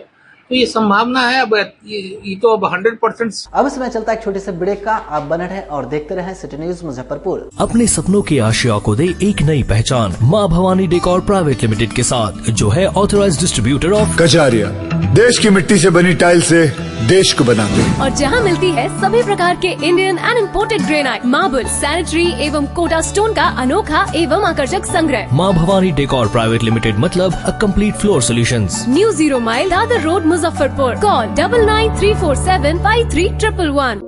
तो ये संभावना है। अब ये तो अब 100%। अब समय चलता है एक छोटे से ब्रेक का। आप बने रहें और देखते रहें सिटी न्यूज मुजफ्फरपुर। अपने सपनों की आशिया को दे एक नई पहचान माँ भवानी डेकोर प्राइवेट लिमिटेड के साथ, जो है ऑथराइज्ड डिस्ट्रीब्यूटर ऑफ कजारिया। देश की मिट्टी से बनी टाइल से देश को बनाते हैं, और जहां मिलती है सभी प्रकार के Indian and imported granite, marble, sanitary एवं कोटा स्टोन का अनोखा एवं आकर्षक संग्रह। माँ भवानी डेकोर प्राइवेट लिमिटेड मतलब a complete floor solutions. New 0 mile Dadar road Muzaffarpur. Call 9934753111।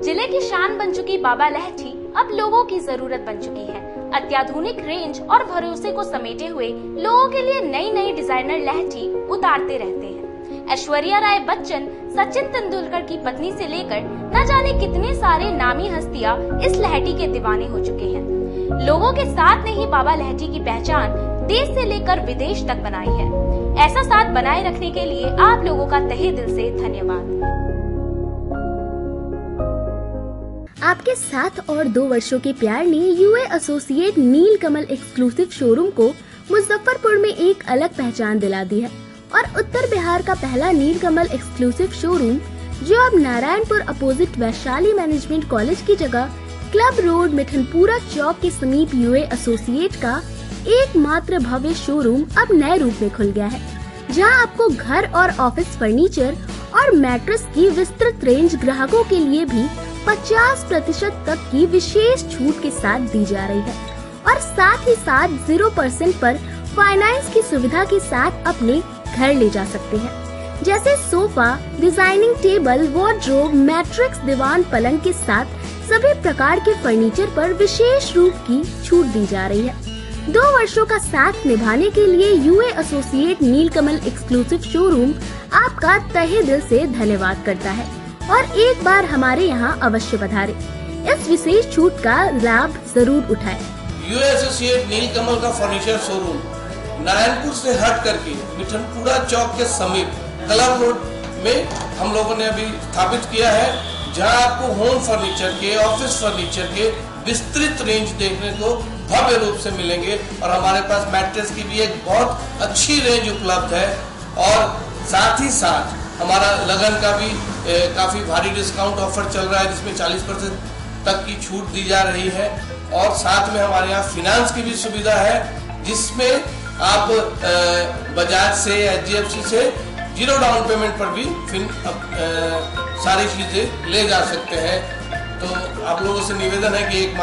जिले की शान बन चुकी बाबा लहठी अब लोगों की जरूरत बन चुकी है। अत्याधुनिक रेंज और भरोसे को समेटे हुए लोगों के लिए नई नई डिजाइनर लहठी उतारते रहते हैं। ऐश्वर्या राय बच्चन, सचिन तेंदुलकर की पत्नी से लेकर न जाने कितने सारे नामी हस्तियां इस लहठी के दीवाने हो चुके हैं। लोगों के साथ ने ही बाबा लहठी की पहचान देश से लेकर विदेश तक बनाई है। ऐसा साथ बनाए रखने के लिए आप लोगों का तहे दिल से धन्यवाद। आपके 7 और 2 वर्षों के प्यार ने यूए एसोसिएट नीलकमल एक्सक्लूसिव शोरूम को मुजफ्फरपुर में एक अलग पहचान दिला दी है। और उत्तर बिहार का पहला नीलकमल एक्सक्लूसिव शोरूम, जो अब Narayanpur opposite Vaishali management college की जगह क्लब रोड मिठनपुरा चौक के समीप यूए एसोसिएट का एकमात्र भव्य शोरूम अब नए रूप में खुल गया है, जहां आपको घर और ऑफिस फर्नीचर और मैट्रेस की विस्तृत रेंज ग्राहकों के लिए भी 50% तक की विशेष छूट के साथ दी जा रही है। और साथ ही साथ 0% पर फाइनेंस की सुविधा के साथ अपने घर ले जा सकते हैं। जैसे sofa, designing table, wardrobe, matrix, दीवान, पलंग के साथ सभी प्रकार के फर्नीचर पर विशेष रूप की छूट दी जा रही है। 2 वर्षों का साथ निभाने के लिए यूए एसोसिएट नीलकमल एक्सक्लूसिव शोरूम आपका तहे दिल से धन्यवाद करता है और एक बार हमारे यहाँ अवश्य पधारे। इस विशेष छूट का लाभ जरूर उठाएं। यूए एसोसिएट नीलकमल का फर्नीचर शोरूम नारायणपुर से हट करके मिठनपुरा चौक के समीप क्लब रोड में हम लोगों ने अभी स्थापित किया है, जहां आपको होम फर्नीचर के, ऑफिस फर्नीचर के विस्तृत रेंज देखने को भव्य रूप से मिलेंगे और हमारे पास मैट्रेस की भी एक बहुत अच्छी रेंज उपलब्ध है और साथ ही साथ हमारा लगन का भी काफी भारी डिस्काउंट ऑफर चल रहा है जिसमें 40% तक की छूट दी जा रही है और साथ में हमारे यहाँ फाइनेंस की भी सुविधा है जिसमें आप बजाज से HDFC से 0 डाउन पेमेंट पर भी सारी चीजें ले जा सकते हैं। तो आप लोगों से निवेदन है कि एक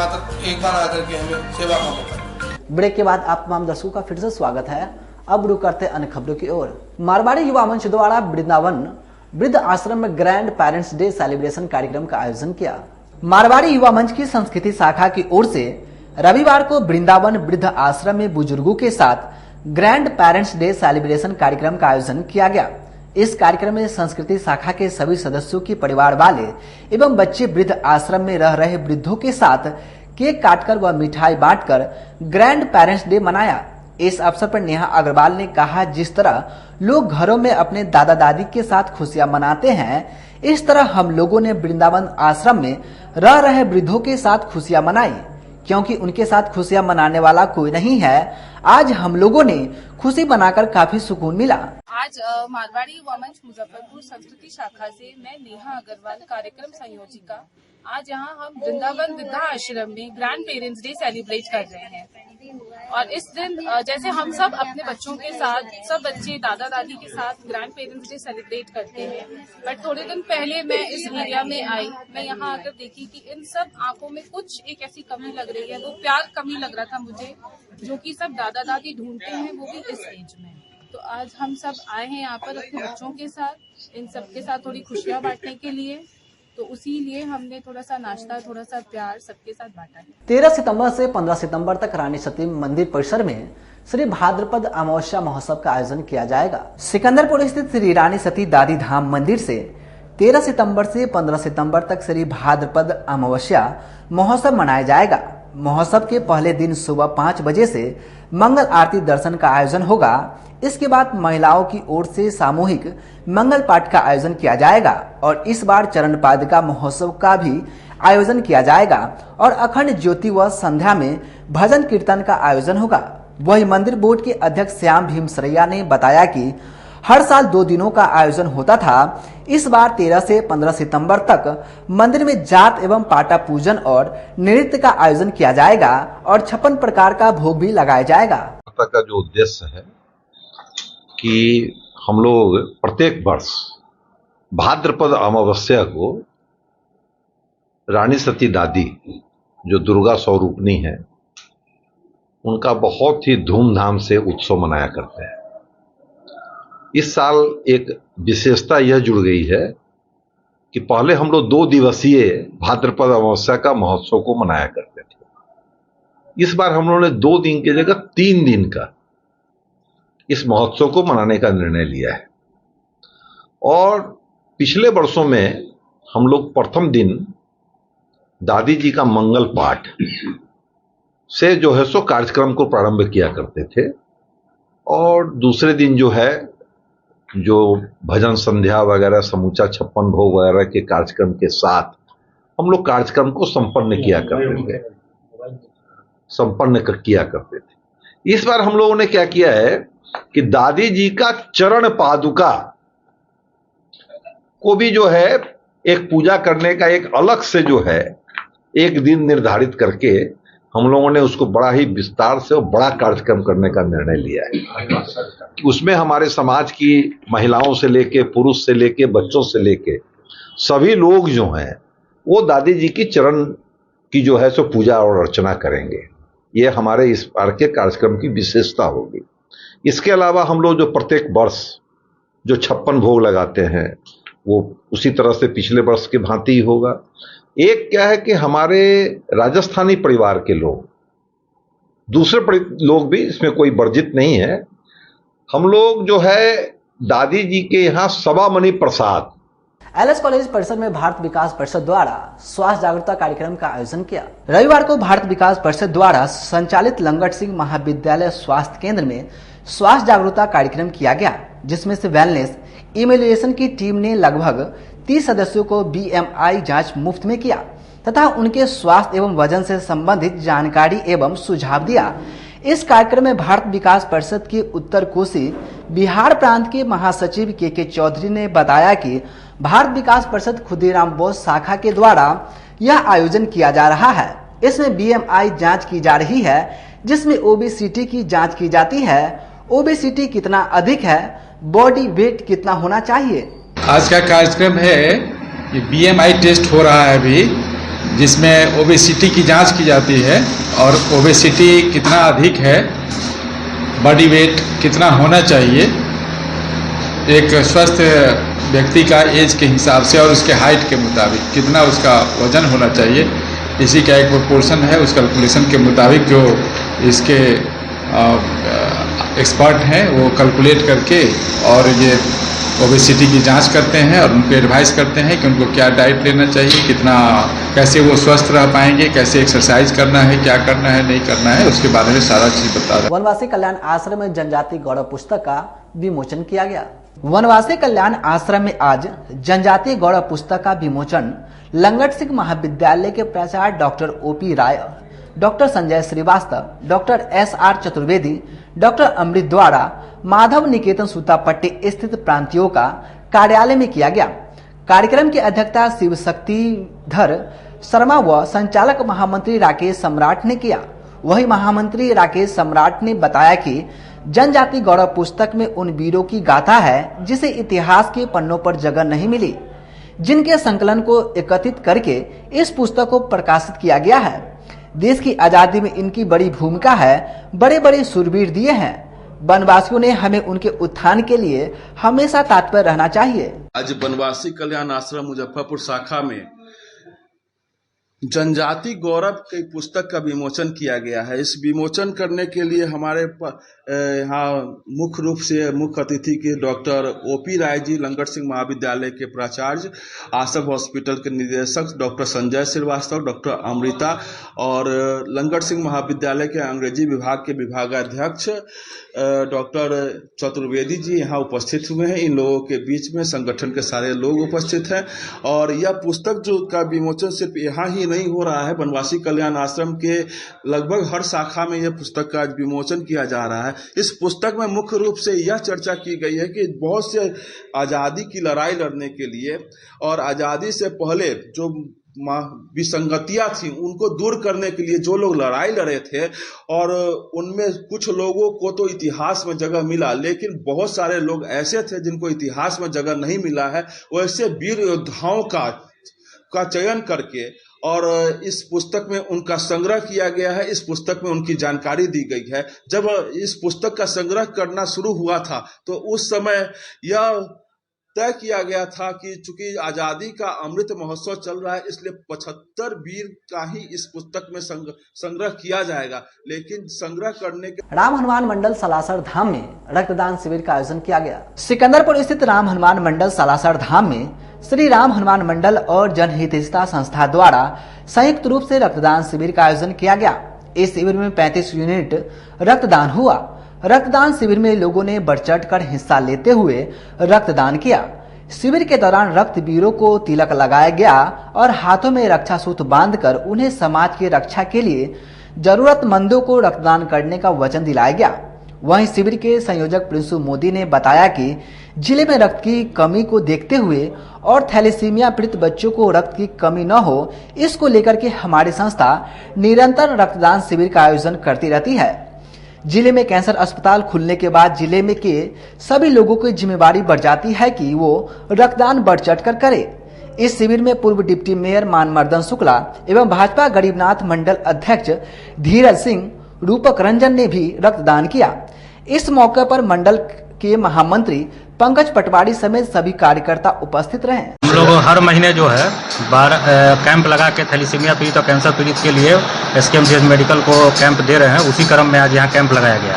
बार आकर के हमें सेवा का मौका। ब्रेक के बाद आप तमाम दर्शकों का फिर से स्वागत है। अब रुक करते अन्य खबरों की ओर। मारवाड़ी युवा मंच द्वारा वृंदावन वृद्ध आश्रम में ग्रैंड पेरेंट्स डे सेलिब्रेशन कार्यक्रम का आयोजन किया। मारवाड़ी युवा मंच की संस्कृति शाखा की ओर से रविवार को वृंदावन वृद्ध आश्रम में बुजुर्गों के साथ ग्रैंड पेरेंट्स डे सेलिब्रेशन कार्यक्रम का आयोजन किया गया। इस कार्यक्रम में संस्कृति शाखा के सभी सदस्यों के परिवार वाले एवं बच्चे वृद्ध आश्रम में रह रहे वृद्धों के साथ केक काटकर व मिठाई बांटकर ग्रैंड पेरेंट्स डे मनाया। इस अवसर पर नेहा अग्रवाल ने कहा, जिस तरह लोग घरों में अपने दादा दादी के साथ खुशियां मनाते हैं, इस तरह हम लोगों ने वृंदावन आश्रम में रह रहे वृद्धों के साथ खुशियां मनाई, क्योंकि उनके साथ खुशियां मनाने वाला कोई नहीं है। आज हम लोगों ने खुशी मनाकर काफी सुकून मिला। आज मारवाड़ी युवा मंच मुजफ्फरपुर संस्कृति शाखा से मैं नेहा अग्रवाल कार्यक्रम संयोजिका आज यहाँ हम वृंदावन वृद्धा आश्रम में ग्रैंड पेरेंट्स डे सेलिब्रेट कर रहे हैं। और इस दिन जैसे हम सब अपने बच्चों के साथ सब बच्चे दादा दादी के साथ ग्रैंड पेरेंट्स डे सेलिब्रेट करते हैं, बट थोड़े दिन पहले मैं इस एरिया में आई, मैं यहाँ आकर देखी कि इन सब आंखों में कुछ एक ऐसी कमी लग रही है, वो प्यार कमी लग रहा था मुझे, जो कि सब दादा दादी ढूंढते हैं, वो भी इस एज में। तो आज हम सब आए हैं यहाँ पर अपने बच्चों के साथ, इन सब के साथ थोड़ी खुशियाँ बांटने के लिए, तो उसी लिए हमने थोड़ा सा नाश्ता, थोड़ा सा प्यार सबके साथ बांटा है। 13 सितंबर से 15 सितंबर तक रानी सती मंदिर परिसर में श्री भाद्रपद अमावस्या महोत्सव का आयोजन किया जाएगा। सिकंदरपुर स्थित श्री रानी सती दादी धाम मंदिर से 13 सितंबर से 15 सितंबर तक श्री भाद्रपद अमावस्या महोत्सव मनाया जाएगा। महोत्सव के पहले दिन सुबह 5 बजे से मंगल आरती दर्शन का आयोजन होगा। इसके बाद महिलाओं की ओर से सामूहिक मंगल पाठ का आयोजन किया जाएगा और इस बार चरण पादुका महोत्सव का भी आयोजन किया जाएगा और अखंड ज्योति व संध्या में भजन कीर्तन का आयोजन होगा। वही मंदिर बोर्ड के अध्यक्ष श्याम भीम सरैया ने बताया कि हर साल 2 दिनों का आयोजन होता था। इस बार 13 से 15 सितंबर तक मंदिर में जात एवं पाटा पूजन और नृत्य का आयोजन किया जाएगा और 56 प्रकार का भोग भी लगाया जाएगा। का जो उद्देश्य है कि हम लोग प्रत्येक वर्ष भाद्रपद अमावस्या को रानी सती दादी जो दुर्गा स्वरूपनी है, उनका बहुत ही धूमधाम से उत्सव मनाया करते हैं। इस साल एक विशेषता यह जुड़ गई है कि पहले हम लोग 2 दिवसीय भाद्रपद अमावस्या का महोत्सव को मनाया करते थे। इस बार हम लोगों ने 2 दिन की जगह 3 दिन का इस महोत्सव को मनाने का निर्णय लिया है। और पिछले वर्षों में हम लोग प्रथम दिन दादी जी का मंगल पाठ से जो है सो कार्यक्रम को प्रारंभ किया करते थे और दूसरे दिन जो है जो भजन संध्या वगैरह समूचा 56 भोग वगैरह के कार्यक्रम के साथ हम लोग कार्यक्रम को संपन्न किया करते थे। इस बार हम लोगों ने क्या किया है कि दादी जी का चरण पादुका को भी जो है एक पूजा करने का एक अलग से जो है एक दिन निर्धारित करके हम लोगों ने उसको बड़ा ही विस्तार से और बड़ा कार्यक्रम करने का निर्णय लिया है। उसमें हमारे समाज की महिलाओं से लेके पुरुष से लेके बच्चों से लेके सभी लोग जो हैं वो दादी जी की चरण की जो है सो पूजा और अर्चना करेंगे। ये हमारे इस बार के कार्यक्रम की विशेषता होगी। इसके अलावा हम लोग जो प्रत्येक वर्ष जो 56 भोग लगाते हैं वो उसी तरह से पिछले वर्ष की भांति ही होगा। एक क्या है कि हमारे राजस्थानी परिवार के लोग, दूसरे लोग भी इसमें कोई वर्जित नहीं है, हम लोग जो है दादी जी के यहाँ सवा मणि प्रसाद एलएस कॉलेज परिसर में भारत विकास परिषद द्वारा स्वास्थ्य जागरूकता कार्यक्रम का आयोजन किया। रविवार को भारत विकास परिषद द्वारा संचालित लंगट सिंह महाविद्यालय स्वास्थ्य केंद्र में स्वास्थ्य जागरूकता कार्यक्रम किया गया, जिसमें से वेलनेस इवैल्यूएशन की टीम ने लगभग 30 सदस्यों को बीएमआई जांच मुफ्त में किया। तथा उनके स्वास्थ्य एवं वजन से संबंधित जानकारी एवं सुझाव दिया। इस कार्यक्रम में भारत विकास परिषद के उत्तर कोसी बिहार प्रांत के महासचिव के चौधरी ने बताया कि भारत विकास परिषद खुदीराम बोस शाखा के द्वारा यह आयोजन किया जा रहा है। इसमें BMI जांच की जा रही है, जिसमें ओबेसिटी की जांच की जाती है। ओबेसिटी कितना अधिक है, बॉडी वेट कितना होना चाहिए। आज का कार्यक्रम है ये BMI टेस्ट हो रहा है अभी, जिसमें ओबेसिटी की जांच की जाती है और ओबेसिटी कितना अधिक है, बॉडी वेट कितना होना चाहिए एक स्वस्थ व्यक्ति का एज के हिसाब से और उसके हाइट के मुताबिक कितना उसका वजन होना चाहिए, इसी का एक प्रोपोर्शन है। उस कैलकुलेशन के मुताबिक जो इसके एक्सपर्ट हैं वो कैलकुलेट करके और ये ओबेसिटी की जांच करते हैं और उनको एडवाइस करते हैं कि उनको क्या डाइट लेना चाहिए, कितना कैसे वो स्वस्थ रह पाएंगे, कैसे एक्सरसाइज करना है, क्या करना है, नहीं करना है, उसके बारे में सारा चीज बता रहे हैं। वनवासी कल्याण आश्रम में जनजाति गौरव पुस्तक का विमोचन किया गया। वनवासी कल्याण आश्रम में आज जनजातीय गौरव पुस्तक का विमोचन लंगट सिंह महाविद्यालय के प्राचार्य doctor OP Rai, doctor Sanjay Srivastava, doctor SR Chaturvedi, doctor Amrit द्वारा माधव निकेतन सूतापट्टी स्थित प्रांतियों का कार्यालय में किया गया। कार्यक्रम की अध्यक्षता शिव शक्तिधर शर्मा व संचालक महामंत्री राकेश सम्राट ने किया। वही महामंत्री राकेश सम्राट ने बताया कि जनजाति गौरव पुस्तक में उन वीरों की गाथा है जिसे इतिहास के पन्नों पर जगह नहीं मिली, जिनके संकलन को एकत्रित करके इस पुस्तक को प्रकाशित किया गया है। देश की आजादी में इनकी बड़ी भूमिका है, बड़े बड़े शूरवीर दिए हैं। वनवासियों ने हमें उनके उत्थान के लिए हमेशा तत्पर रहना चाहिए। आज वनवासी कल्याण आश्रम मुजफ्फरपुर शाखा में जनजाति गौरव की पुस्तक का विमोचन किया गया है। इस विमोचन करने के लिए हमारे यहाँ मुख्य रूप से मुख्य अतिथि के डॉक्टर OP राय जी, लंगट सिंह महाविद्यालय के प्राचार्य, आश्रम हॉस्पिटल के निदेशक डॉक्टर संजय श्रीवास्तव, डॉक्टर अमृता और लंगट सिंह महाविद्यालय के अंग्रेजी विभाग के विभागाध्यक्ष डॉक्टर चतुर्वेदी जी यहाँ उपस्थित हुए हैं। इन लोगों के बीच में संगठन के सारे लोग उपस्थित हैं और यह पुस्तक जो का विमोचन सिर्फ यहाँ ही नहीं हो रहा है, वनवासी कल्याण आश्रम के लगभग हर शाखा में यह पुस्तक का विमोचन किया जा रहा है। इस पुस्तक में मुख्य रूप से यह चर्चा की गई है कि बहुत से आज़ादी की लड़ाई लड़ने के लिए और आज़ादी से पहले जो विसंगतियां थी उनको दूर करने के लिए जो लोग लड़ाई लड़े थे और उनमें कुछ लोगों को तो इतिहास में जगह मिला, लेकिन बहुत सारे लोग ऐसे थे जिनको इतिहास में जगह नहीं मिला है। वैसे वीर योद्धाओं का चयन करके और इस पुस्तक में उनका संग्रह किया गया है। इस पुस्तक में उनकी जानकारी दी गई है। जब इस पुस्तक का संग्रह करना शुरू हुआ था तो उस समय यह तय किया गया था कि चूंकि आजादी का अमृत महोत्सव चल रहा है, इसलिए 75 वीर का ही इस पुस्तक में संग्रह किया जाएगा। लेकिन संग्रह करने के राम हनुमान मंडल सालासर धाम में रक्तदान शिविर का आयोजन किया गया। सिकंदरपुर स्थित राम हनुमान मंडल सालासर धाम में श्री राम हनुमान मंडल और जनहितैषिता संस्था द्वारा संयुक्त रूप से रक्तदान शिविर का आयोजन किया गया। इस शिविर में 35 यूनिट रक्तदान हुआ। रक्तदान शिविर में लोगों ने बढ़ चढ़ कर हिस्सा लेते हुए रक्तदान किया। शिविर के दौरान रक्तवीरों को तिलक लगाया गया और हाथों में रक्षा सूत्र बांधकर उन्हें समाज की रक्षा के लिए जरूरतमंदों को रक्तदान करने का वचन दिलाया गया। वहीं शिविर के संयोजक प्रिंसु मोदी ने बताया कि जिले में रक्त की कमी को देखते हुए और थैलेसीमिया पीड़ित बच्चों को रक्त की कमी न हो, इसको लेकर के हमारी संस्था निरंतर रक्तदान शिविर का आयोजन करती रहती है। जिले में कैंसर अस्पताल खुलने के बाद जिले में के सभी लोगों की जिम्मेवारी बढ़ जाती है कि वो रक्तदान बढ़ चढ़ कर करे। इस शिविर में पूर्व डिप्टी मेयर मानमर्दन शुक्ला एवं भाजपा गरीबनाथ मंडल अध्यक्ष धीरज सिंह, रूपक रंजन ने भी रक्तदान किया। इस मौके पर मंडल के महामंत्री पंकज पटवारी समेत सभी कार्यकर्ता उपस्थित रहे। हम लोग हर महीने जो है कैंप लगा के थैलेसीमिया पीड़ित और कैंसर पीड़ित के लिए SKMGH मेडिकल को कैंप दे रहे हैं। उसी क्रम में आज यहाँ कैंप लगाया गया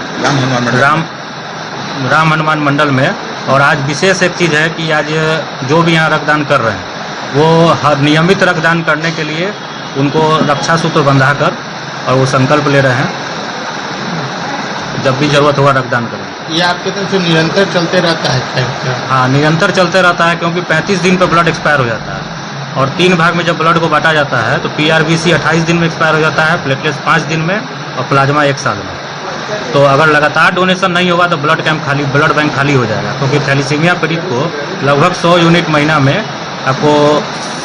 राम हनुमान मंडल में। और आज विशेष एक चीज़ है कि आज जो भी यहाँ रक्तदान कर रहे हैं वो हर नियमित रक्तदान करने के लिए उनको रक्षा सूत्र बंधा कर और वो संकल्प ले रहे हैं जब भी जरूरत होगा रक्तदान करें। ये आपके तरफ से निरंतर चलते रहता है? हाँ, निरंतर चलते रहता है क्योंकि 35 दिन पे ब्लड एक्सपायर हो जाता है। और 3 भाग में जब ब्लड को बांटा जाता है तो PRBC 28 दिन में एक्सपायर हो जाता है, प्लेटलेट्स 5 दिन में और प्लाज्मा 1 साल में। तो अगर लगातार डोनेशन नहीं होगा तो ब्लड बैंक खाली हो जाएगा, क्योंकि थैलीसीमिया पीड़ित को लगभग 100 यूनिट महीना में आपको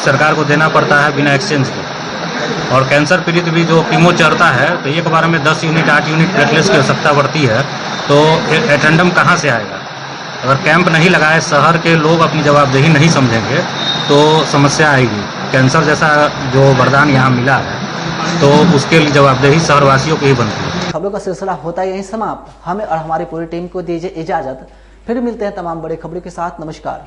सरकार को देना पड़ता है बिना एक्सचेंज के। और कैंसर पीड़ित भी जो कीमो चढ़ता है तो एक बार में 10 यूनिट 8 यूनिट प्लेटलेट्स की आवश्यकता बढ़ती है, तो एटेंडम कहाँ से आएगा? अगर कैंप नहीं लगाए, शहर के लोग अपनी जवाबदेही नहीं समझेंगे तो समस्या आएगी। कैंसर जैसा जो वरदान यहाँ मिला है तो उसके लिए जवाबदेही शहरवासियों की ही बनती है। खबरों का सिलसिला होता है यहीं समाप्त। हमें और हमारी पूरी टीम को दीजिए इजाजत। फिर मिलते हैं तमाम बड़ी खबरों के साथ। नमस्कार।